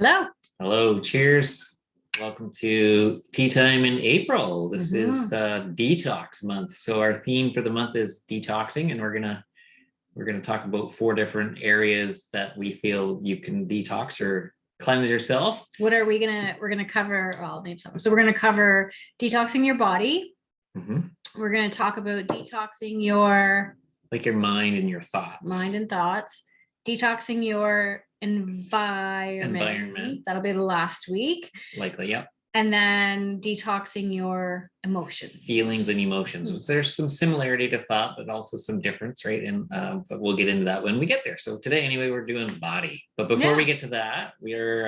Hello. Hello, cheers. Welcome to Tea Time in April. This is Detox Month. So our theme for the month is detoxing, and we're gonna talk about 4 different areas that we feel you can detox or cleanse yourself. What are we gonna? We're gonna cover. Well, I'll name some. So we're gonna cover detoxing your body. We're gonna talk about detoxing your mind and your thoughts. Mind and thoughts. Detoxing your environment. That'll be the last week. Likely, yeah. And then detoxing your emotions. Feelings and emotions. There's some similarity to thought, but also some difference, right? And but we'll get into that when we get there. So today, anyway, we're doing body. But before we get to that, we're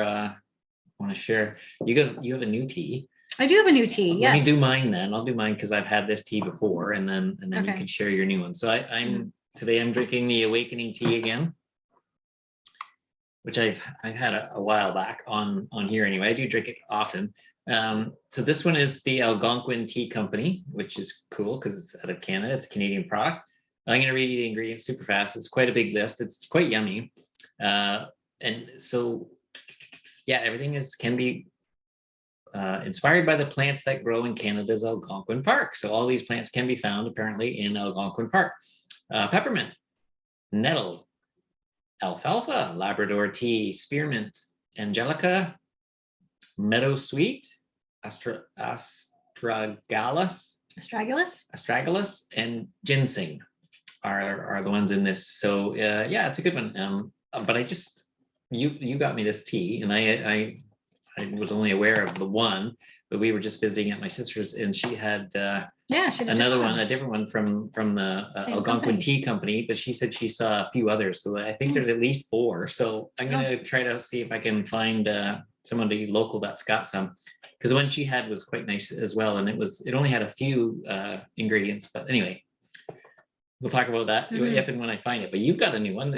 want to share. You have a new tea. I do have a new tea. Yes. Let me do mine then. I'll do mine because I've had this tea before, and then you can share your new one. So today I'm drinking the Awakening tea again, which I've had a while back on here anyway. I do drink it often. So this one is the Algonquin Tea Company, which is cool because it's out of Canada. It's a Canadian product. I'm going to read you the ingredients super fast. It's quite a big list. It's quite yummy. And so, yeah, everything can be inspired by the plants that grow in Canada's Algonquin Park. So all these plants can be found apparently in Algonquin Park. Peppermint, nettle, alfalfa, Labrador tea, spearmint, angelica, meadowsweet, astragalus, and ginseng are the ones in this. So yeah, it's a good one. But you got me this tea, and I was only aware of the one, but we were just visiting at my sister's, and she had a different one from the Algonquin Tea Company, but she said she saw a few others. So I think there's at least 4. So I'm gonna try to see if I can find somebody local that's got some, because the one she had was quite nice as well, and it only had a few ingredients. But anyway, we'll talk about that if and when I find it. But you've got a new one.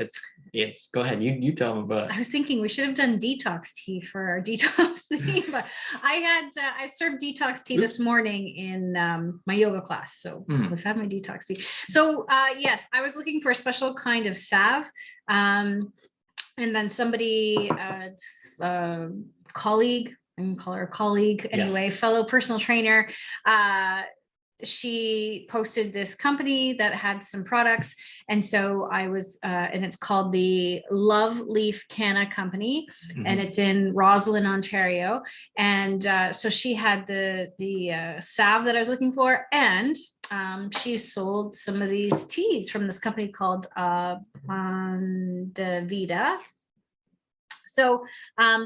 It's go ahead. You tell them about it. I was thinking we should have done detox tea for our detox tea, but I served detox tea this morning in my yoga class. So I've had my detox tea. So yes, I was looking for a special kind of salve. And then somebody, colleague, I can call her a colleague anyway, fellow personal trainer, she posted this company that had some products, and so I was and it's called the Love Leaf Canna Company, and it's in Roslyn, Ontario. And so she had the salve that I was looking for, and she sold some of these teas from this company called Vida. So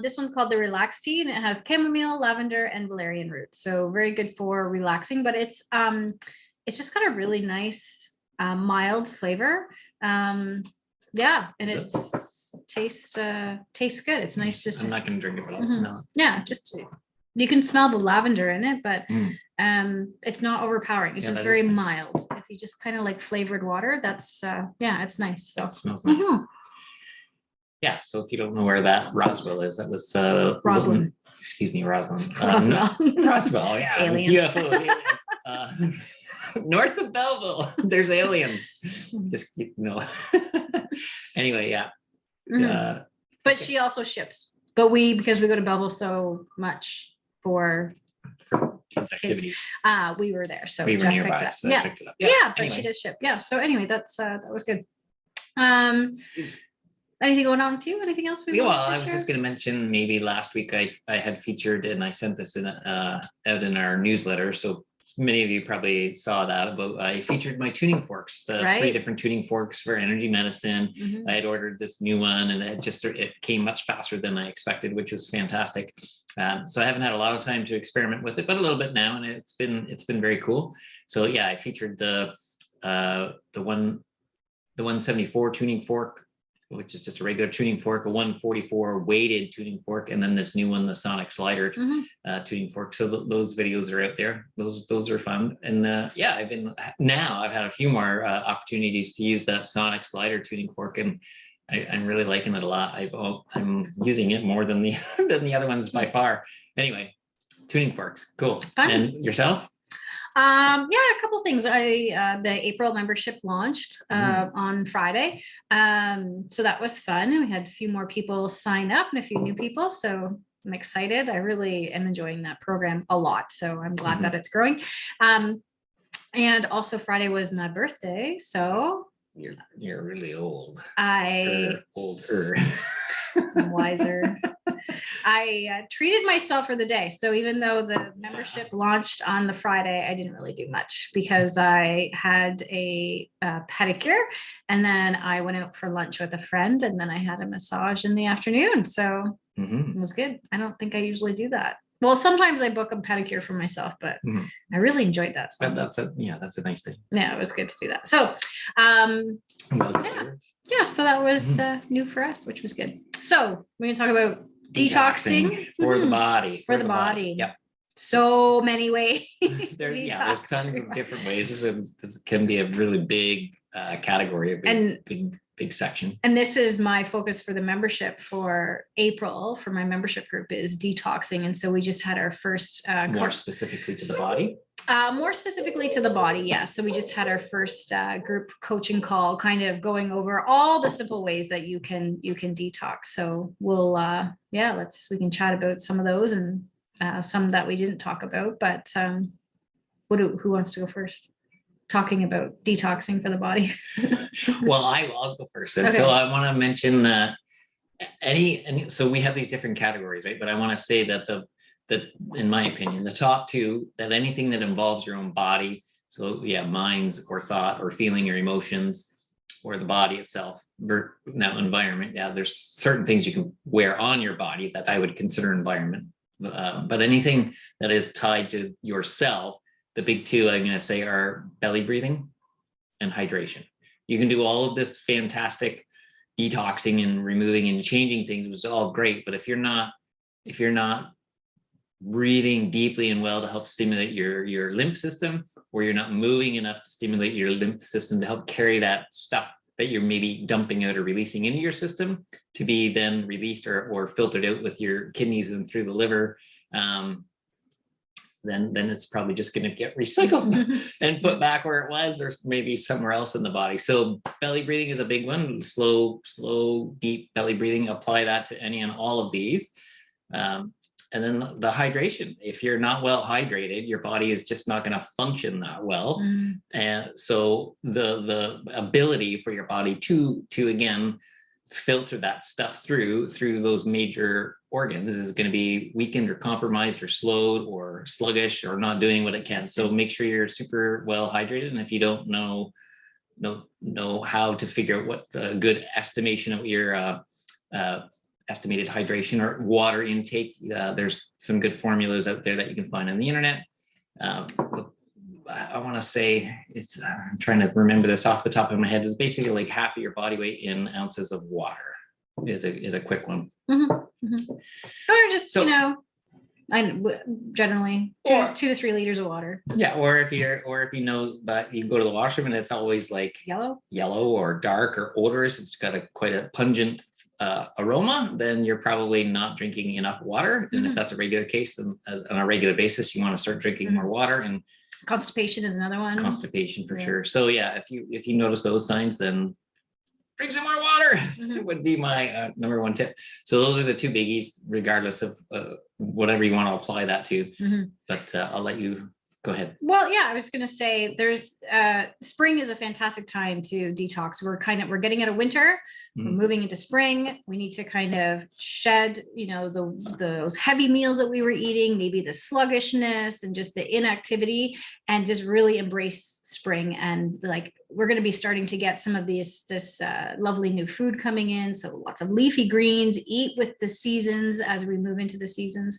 this one's called the Relax Tea, and it has chamomile, lavender, and valerian root. So very good for relaxing, but it's just got a really nice mild flavor. Yeah, and tastes good. It's nice just. I'm not going to drink it, but I'll smell it. Yeah, just you can smell the lavender in it, but it's not overpowering. It's just very mild. If you just kind of like flavored water, that's it's nice. So it smells nice. Yeah, so if you don't know where that Roswell is, that was Roslyn. Excuse me, Roslyn. Roswell. Roswell, yeah. Aliens. UFO aliens. North of Belleville, there's aliens. Just no. Anyway, yeah. But she also ships. But because we go to Belleville so much for kids' activities, we were there, so we were nearby. So I picked it up. Yeah, but she did ship. Yeah. So anyway, that was good. Anything going on with you? Anything else? I was just going to mention, maybe last week I had featured, and I sent this out in our newsletter. So many of you probably saw that, but I featured my tuning forks, the 3 different tuning forks for energy medicine. I had ordered this new one, and it came much faster than I expected, which was fantastic. So I haven't had a lot of time to experiment with it, but a little bit now, and it's been very cool. So yeah, I featured the 174 tuning fork, which is just a regular tuning fork, a 144 weighted tuning fork, and then this new one, the sonic slider tuning fork. So those videos are out there. Those are fun. And yeah, I've had a few more opportunities to use that sonic slider tuning fork, and I'm really liking it a lot. I'm using it more than the other ones by far. Anyway, tuning forks, cool. Fun. And yourself? A couple things. The April membership launched on Friday. So that was fun. We had a few more people sign up and a few new people. So I'm excited. I really am enjoying that program a lot. So I'm glad that it's growing. And also Friday was my birthday. So you're really old. Older. I'm wiser. I treated myself for the day. So even though the membership launched on the Friday, I didn't really do much because I had a pedicure and then I went out for lunch with a friend and then I had a massage in the afternoon. So it was good. I don't think I usually do that. Well, sometimes I book a pedicure for myself, but I really enjoyed that. So that's a nice thing. Yeah, it was good to do that. So, so that was new for us, which was good. So we're going to talk about detoxing for the body. For the body. Yep. So many ways. There's tons of different ways. This can be a really big category, big section. And this is my focus for the membership for April for my membership group is detoxing. And so we just had our first more specifically to the body. More specifically to the body, yeah. So we just had our first group coaching call, kind of going over all the simple ways that you can detox. So we'll we can chat about some of those and some that we didn't talk about. But who wants to go first? Talking about detoxing for the body. Well, I'll go first. And so I want to mention that so we have these different categories, right? But I want to say that in my opinion, the top two, that anything that involves your own body, so minds or thought or feeling or emotions or the body itself, now environment, there's certain things you can wear on your body that I would consider environment. But anything that is tied to yourself, the big two I'm going to say are belly breathing and hydration. You can do all of this fantastic detoxing and removing and changing things, which is all great. But if you're not breathing deeply and well to help stimulate your lymph system, or you're not moving enough to stimulate your lymph system to help carry that stuff that you're maybe dumping out or releasing into your system to be then released or filtered out with your kidneys and through the liver, then it's probably just going to get recycled and put back where it was, or maybe somewhere else in the body. So belly breathing is a big one. Slow, deep belly breathing. Apply that to any and all of these. And then the hydration. If you're not well hydrated, your body is just not going to function that well. And so the ability for your body to again filter that stuff through those major organs is going to be weakened or compromised or slowed or sluggish or not doing what it can. So make sure you're super well hydrated. And if you don't know how to figure out what the good estimation of your estimated hydration or water intake, there's some good formulas out there that you can find on the internet. I want to say I'm trying to remember this off the top of my head. It's basically like half of your body weight in ounces of water is a quick one. Or just I generally 2 to 3 liters of water. Yeah, or if you know that you go to the washroom and it's always like yellow or dark or odorous, it's got quite a pungent aroma, then you're probably not drinking enough water. And if that's a regular case, then on a regular basis, you want to start drinking more water. And constipation is another one. Constipation for sure. So if you notice those signs, then drink some more water. Would be my number one tip. So those are the two biggies, regardless of whatever you want to apply that to. But I'll let you go ahead. Well, I was going to say there's spring is a fantastic time to detox. We're getting out of winter. We're moving into spring. We need to kind of shed, those heavy meals that we were eating, maybe the sluggishness and just the inactivity, and just really embrace spring. And we're going to be starting to get some of this lovely new food coming in. So lots of leafy greens, eat with the seasons as we move into the seasons,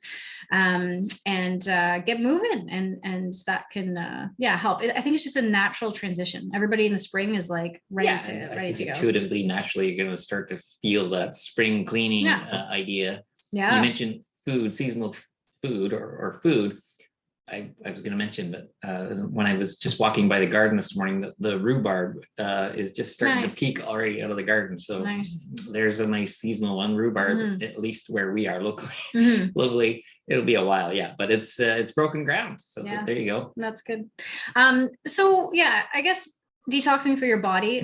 and get moving. And that can, help. I think it's just a natural transition. Everybody in the spring is ready to go. Intuitively, naturally, you're going to start to feel that spring cleaning idea. You mentioned food, seasonal food or food. I was going to mention that when I was just walking by the garden this morning, the rhubarb is just starting to peak already out of the garden. So there's a nice seasonal one, rhubarb, at least where we are locally. Locally, it'll be a while, yeah, but it's broken ground. So there you go. That's good. So yeah, I guess detoxing for your body.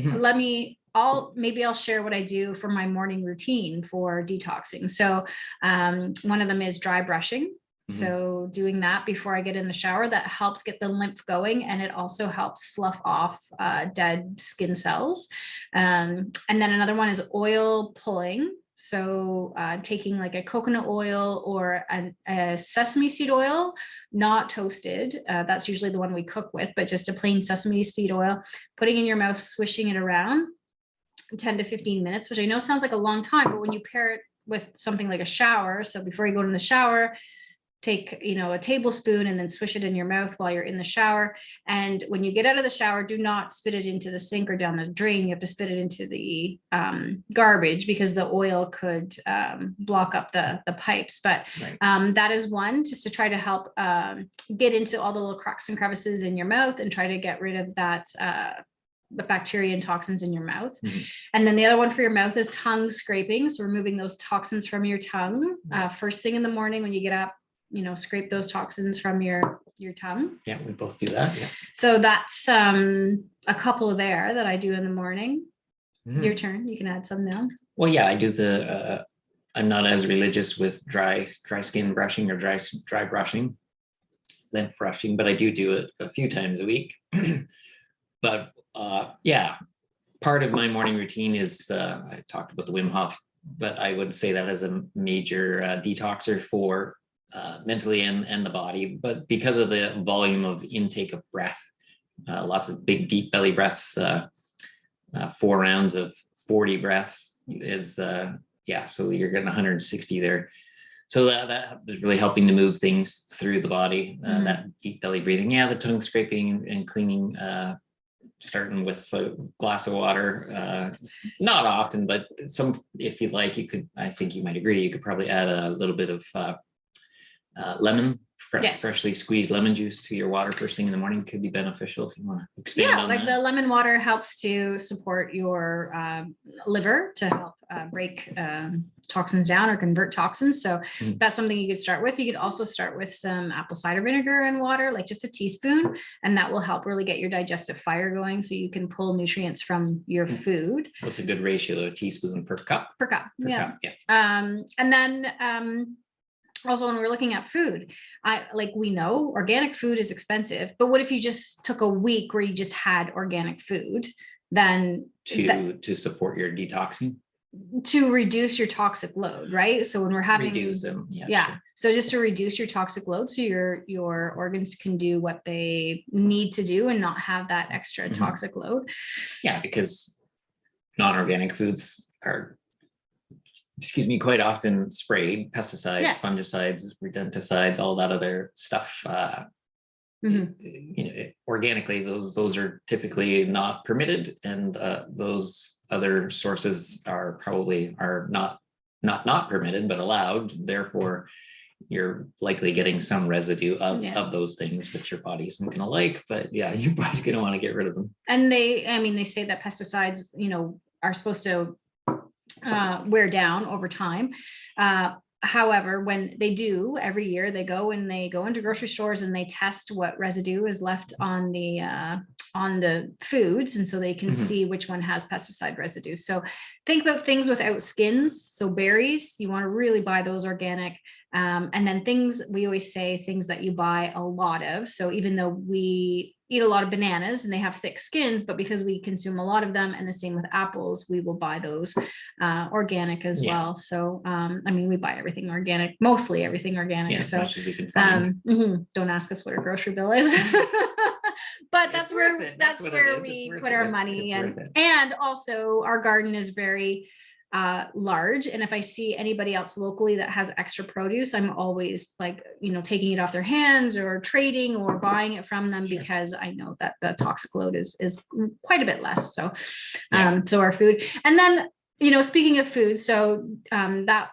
Maybe I'll share what I do for my morning routine for detoxing. So one of them is dry brushing. So doing that before I get in the shower, that helps get the lymph going, and it also helps slough off dead skin cells. And then another one is oil pulling. So taking like a coconut oil or a sesame seed oil, not toasted. That's usually the one we cook with, but just a plain sesame seed oil, putting in your mouth, swishing it around 10 to 15 minutes, which I know sounds like a long time, but when you pair it with something like a shower, so before you go in the shower, take, a tablespoon and then swish it in your mouth while you're in the shower. And when you get out of the shower, do not spit it into the sink or down the drain. You have to spit it into the garbage, because the oil could block up the pipes. But that is one, just to try to help get into all the little cracks and crevices in your mouth and try to get rid of that the bacteria and toxins in your mouth. And then the other one for your mouth is tongue scraping. So removing those toxins from your tongue first thing in the morning when you get up. Scrape those toxins from your tongue. Yeah, we both do that. Yeah. So that's a couple there that I do in the morning. Your turn. You can add some now. Well, yeah, I do I'm not as religious with dry skin brushing or dry brushing, lymph brushing, but I do it a few times a week. But part of my morning routine is I talked about the Wim Hof, but I would say that as a major detoxer for mentally and the body, but because of the volume of intake of breath, lots of big deep belly breaths, 4 rounds of 40 breaths is so you're getting 160 there. So that is really helping to move things through the body, that deep belly breathing. The tongue scraping and cleaning, starting with a glass of water, not often, but if you like, I think you might agree, you could probably add a little bit of lemon, freshly squeezed lemon juice to your water first thing in the morning could be beneficial if you want to expand on that. The lemon water helps to support your liver to help break toxins down or convert toxins. So that's something you could start with. You could also start with some apple cider vinegar and water, like just a teaspoon, and that will help really get your digestive fire going so you can pull nutrients from your food. What's a good ratio? A teaspoon per cup? Per cup. And then also, when we're looking at food, we know organic food is expensive, but what if you just took a week where you just had organic food, then to support your detoxing, to reduce your toxic load, right? So when we're having reduce them, so just to reduce your toxic load, so your organs can do what they need to do and not have that extra toxic load. Yeah, because non-organic foods are, quite often sprayed, pesticides, fungicides, rodenticides, all that other stuff. Organically, those are typically not permitted, and those other sources are not permitted, but allowed. Therefore, you're likely getting some residue of those things, which your body isn't going to like. But your body's going to want to get rid of them. And they say that pesticides, are supposed to wear down over time. However, when they do every year, they go into grocery stores and they test what residue is left on the foods, and so they can see which one has pesticide residue. So think about things without skins. So berries, you want to really buy those organic. And then we always say things that you buy a lot of. So even though we eat a lot of bananas and they have thick skins, but because we consume a lot of them, and the same with apples, we will buy those organic as well. So we buy everything organic, mostly everything organic. So much as we can find. Don't ask us what our grocery bill is. But that's where we put our money. And also our garden is very large, and if I see anybody else locally that has extra produce, I'm always taking it off their hands or trading or buying it from them, because I know that the toxic load is quite a bit less. So so our food. And then speaking of food, so that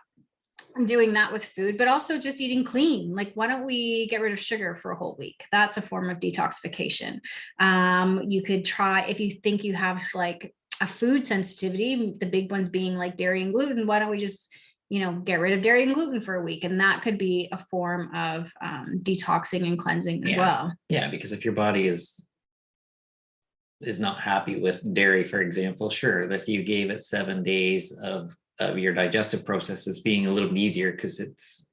doing that with food, but also just eating clean. Like, why don't we get rid of sugar for a whole week? That's a form of detoxification. You could try, if you think you have like a food sensitivity, the big ones being like dairy and gluten, why don't we just, get rid of dairy and gluten for a week? And that could be a form of detoxing and cleansing as well. Yeah, because if your body is not happy with dairy, for example, sure, if you gave it 7 days of your digestive processes being a little bit easier, because it's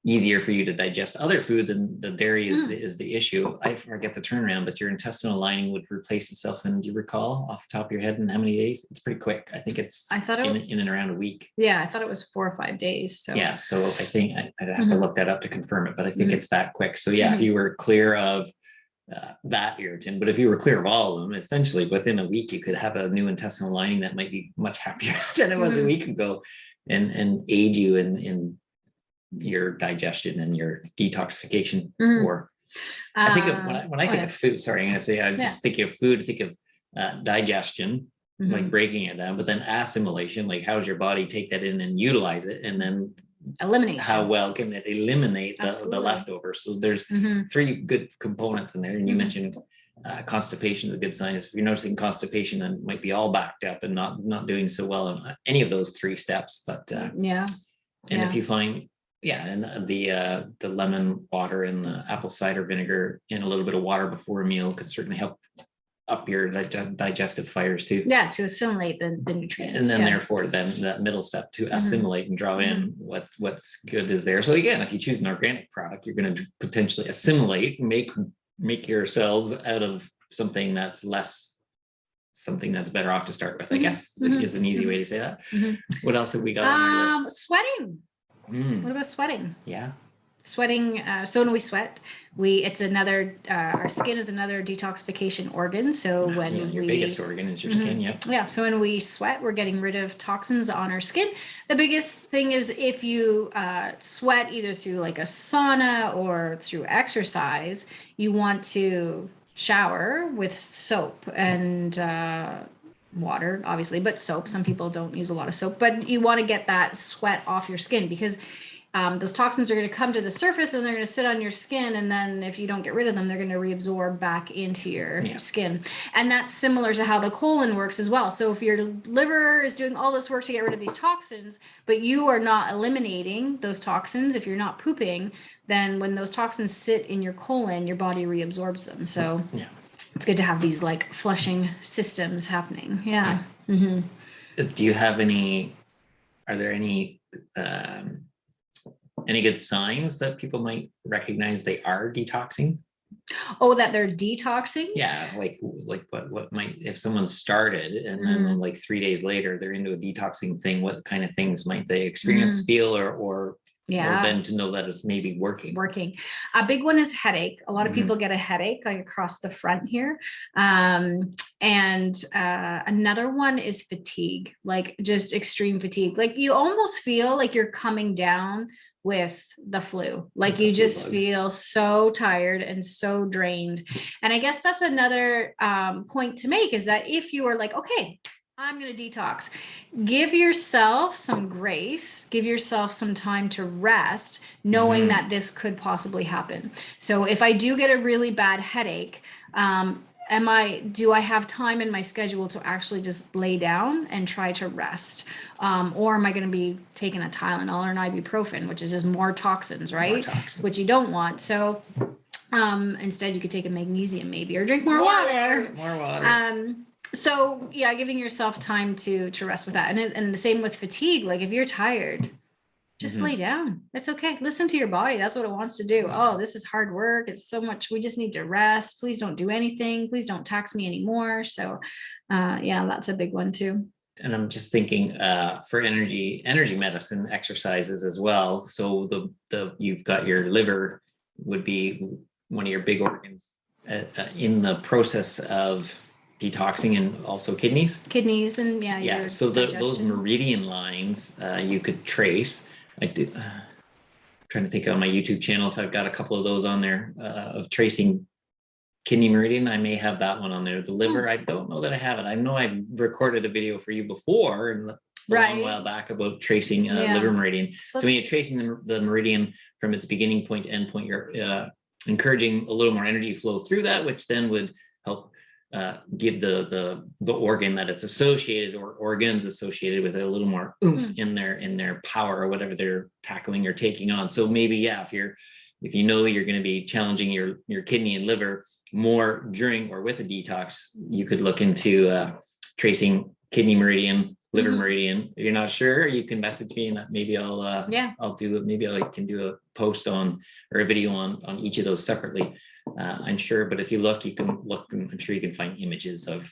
easier for you to digest other foods, and the dairy is the issue. I forget the turnaround, but your intestinal lining would replace itself in, do you recall off the top of your head in how many days? It's pretty quick. I think it's in and around a week. Yeah, I thought it was 4 or 5 days. So yeah, so I think I'd have to look that up to confirm it, but I think it's that quick. So yeah, if you were clear of that irritant, but if you were clear of all of them, essentially within a week you could have a new intestinal lining that might be much happier than it was a week ago, and aid you in your digestion and your detoxification. Or I think of when I think of food, sorry, I'm gonna say I'm just thinking of food, think of digestion, like breaking it down, but then assimilation, like how's your body take that in and utilize it, and then eliminate, how well can it eliminate the leftovers. So there's 3 good components in there, and you mentioned constipation is a good sign. If you're noticing constipation and might be all backed up and not doing so well on any of those 3 steps, but if you find and the lemon water and the apple cider vinegar and a little bit of water before a meal could certainly help up your digestive fires too. Yeah, to assimilate the nutrients. And then therefore then that middle step to assimilate and draw in what's good is there. So again, if you choose an organic product, you're going to potentially assimilate, make your cells out of something that's better off to start with, I guess is an easy way to say that. What else have we got on our list? Sweating. What about sweating? Yeah. Sweating. So when we sweat, it's another, our skin is another detoxification organ. So when your biggest organ is your skin. Yeah. So when we sweat, we're getting rid of toxins on our skin. The biggest thing is if you sweat either through like a sauna or through exercise, you want to shower with soap and water, obviously, but soap. Some people don't use a lot of soap, but you want to get that sweat off your skin, because those toxins are going to come to the surface and they're going to sit on your skin. And then if you don't get rid of them, they're going to reabsorb back into your skin. And that's similar to how the colon works as well. So if your liver is doing all this work to get rid of these toxins, but you are not eliminating those toxins, if you're not pooping, then when those toxins sit in your colon, your body reabsorbs them. So it's good to have these like flushing systems happening. Do you have are there any good signs that people might recognize they are detoxing? Oh, that they're detoxing? Yeah, like what might, if someone started and then like 3 days later they're into a detoxing thing, what kind of things might they experience, feel, or then to know that it's maybe working. A big one is headache. A lot of people get a headache like across the front here. And another one is fatigue, like just extreme fatigue. Like you almost feel like you're coming down with the flu. Like you just feel so tired and so drained. And I guess that's another point to make, is that if you are like, okay, I'm going to detox, give yourself some grace, give yourself some time to rest, knowing that this could possibly happen. So if I do get a really bad headache, do I have time in my schedule to actually just lay down and try to rest? Or am I going to be taking a Tylenol or an ibuprofen, which is just more toxins, right? Which you don't want. So instead you could take a magnesium maybe, or drink more water. So yeah, giving yourself time to rest with that. And the same with fatigue. Like if you're tired, just lay down. It's okay. Listen to your body. That's what it wants to do. Oh, this is hard work. It's so much. We just need to rest. Please don't do anything. Please don't tax me anymore. So that's a big one too. And I'm just thinking for energy medicine exercises as well. So you've got your liver would be one of your big organs in the process of detoxing, and also kidneys and so those meridian lines you could trace. Trying to think on my YouTube channel if I've got a couple of those on there of tracing kidney meridian. I may have that one on there. The liver, I don't know that I have it. I know I've recorded a video for you before, and a long Right. while back about tracing Yeah. liver meridian. So So when you're tracing the meridian from its beginning point to end point, you're encouraging a little more energy flow through that, which then would help give the organ that it's associated, or organs associated with it, a little more oomph in their power, or whatever they're tackling or taking on. So maybe, yeah, if you know you're going to be challenging your kidney and liver more during or with a detox, you could look into tracing kidney meridian, liver meridian. If you're not sure, you can message me, and maybe I'll do it. Maybe I can do a post on, or a video on each of those separately. I'm sure, but if you look, you can look, and I'm sure you can find images of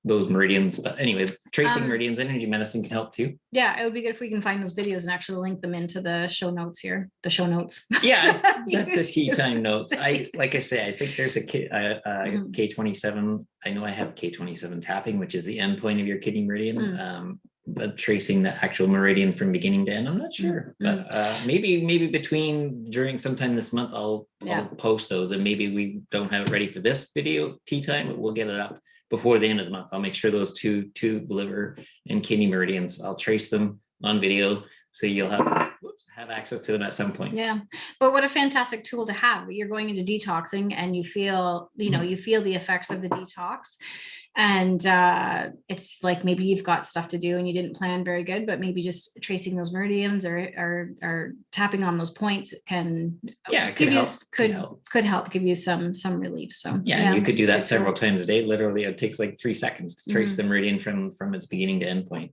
those meridians. But anyway, tracing meridians, energy medicine can help too. Yeah, it would be good if we can find those videos and actually link them into the show notes here. The show notes. Yeah, the tea time notes. Like I say, I think there's a K27. I know I have K27 tapping, which is the end point of your kidney meridian. But tracing the actual meridian from beginning to end, I'm not sure. But maybe during sometime this month, I'll post those, and maybe we don't have it ready for this video tea time, but we'll get it up before the end of the month. I'll make sure those two liver and kidney meridians, I'll trace them on video, so you'll have access to them at some point. Yeah, but what a fantastic tool to have. You're going into detoxing, and you feel the effects of the detox. And it's like, maybe you've got stuff to do and you didn't plan very good, but maybe just tracing those meridians or tapping on those points can could help give you some relief. So and you could do that several times a day. Literally, it takes like 3 seconds to trace the meridian from its beginning to end point.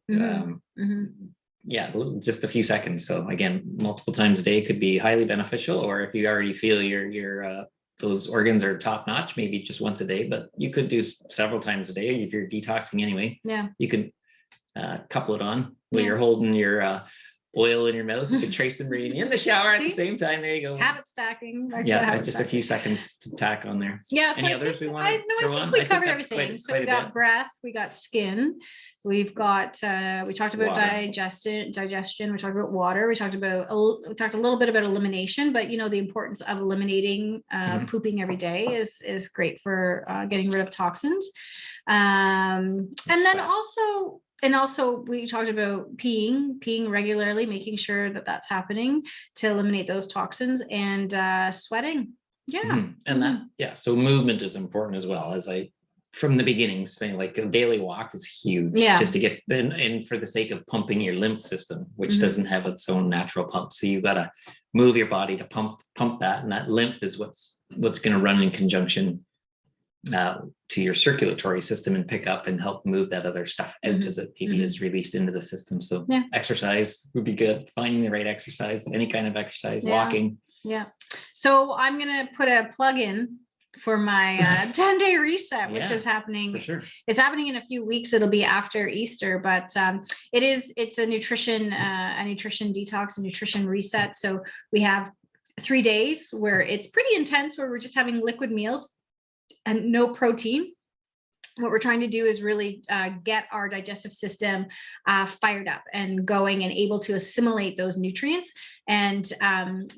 Just a few seconds. So again, multiple times a day could be highly beneficial. Or if you already feel your those organs are top notch, maybe just once a day, but you could do several times a day if you're detoxing anyway. Yeah. You can couple it on while you're holding your oil in your mouth. You can trace the meridian in the shower at the same time. There you go. Habit stacking. Just a few seconds to tack on there. Yeah. So Any others we want to throw on? I think we covered everything. So we got breath, we got skin, we've got we talked about digestion, we talked about water, we talked a little bit about elimination, but the importance of eliminating pooping every day is great for getting rid of toxins. And then also we talked about peeing regularly, making sure that that's happening to eliminate those toxins, and sweating. So movement is important as well. As I from the beginning saying, like, a daily walk is huge, just to get and for the sake of pumping your lymph system, which doesn't have its own natural pump. So you got to move your body to pump that, and that lymph is what's going to run in conjunction to your circulatory system and pick up and help move that other stuff out as it maybe is released into the system. So exercise would be good. Finding the right exercise, any kind of exercise, walking. Yeah. So I'm going to put a plug in for my 10-day reset, which is happening. For sure. It's happening in a few weeks. It'll be after Easter, but it's a nutrition detox, a nutrition reset. So we have 3 days where it's pretty intense, where we're just having liquid meals and no protein. What we're trying to do is really get our digestive system fired up and going and able to assimilate those nutrients. And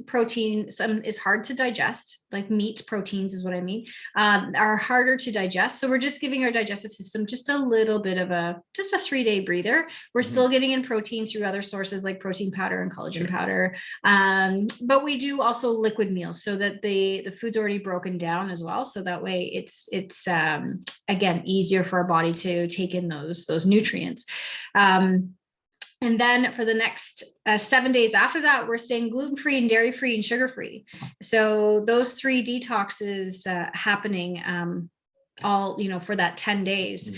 protein, some is hard to digest, like meat proteins is what I mean, are harder to digest. So we're just giving our digestive system just a little bit of a 3-day breather. We're still getting in protein through other sources like protein powder and collagen powder. But we do also liquid meals, so that the food's already broken down as well. So that way it's again, easier for our body to take in those nutrients. And then for the next 7 days after that, we're staying gluten-free and dairy-free and sugar-free. So those 3 detoxes happening all, for that 10 days.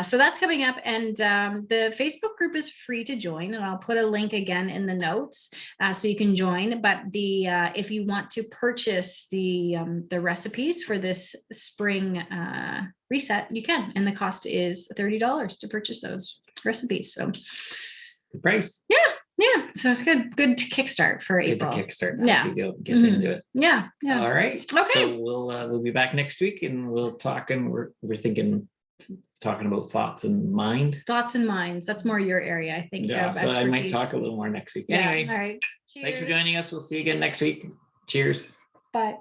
So that's coming up. And the Facebook group is free to join. And I'll put a link again in the notes so you can join. But if you want to purchase the recipes for this spring reset, you can. And the cost is $30 to purchase those recipes. So good price. Yeah. So it's good to kickstart for April. Good to kickstart. Yeah. Get into it. Yeah. All right. Okay. So we'll be back next week, and we'll talk, and we're talking about thoughts and mind. Thoughts and minds. That's more your area, I think. Yeah. So I might talk a little more next week. Yeah. Anyway. All right. Cheers. Thanks for joining us. We'll see you again next week. Cheers. Bye.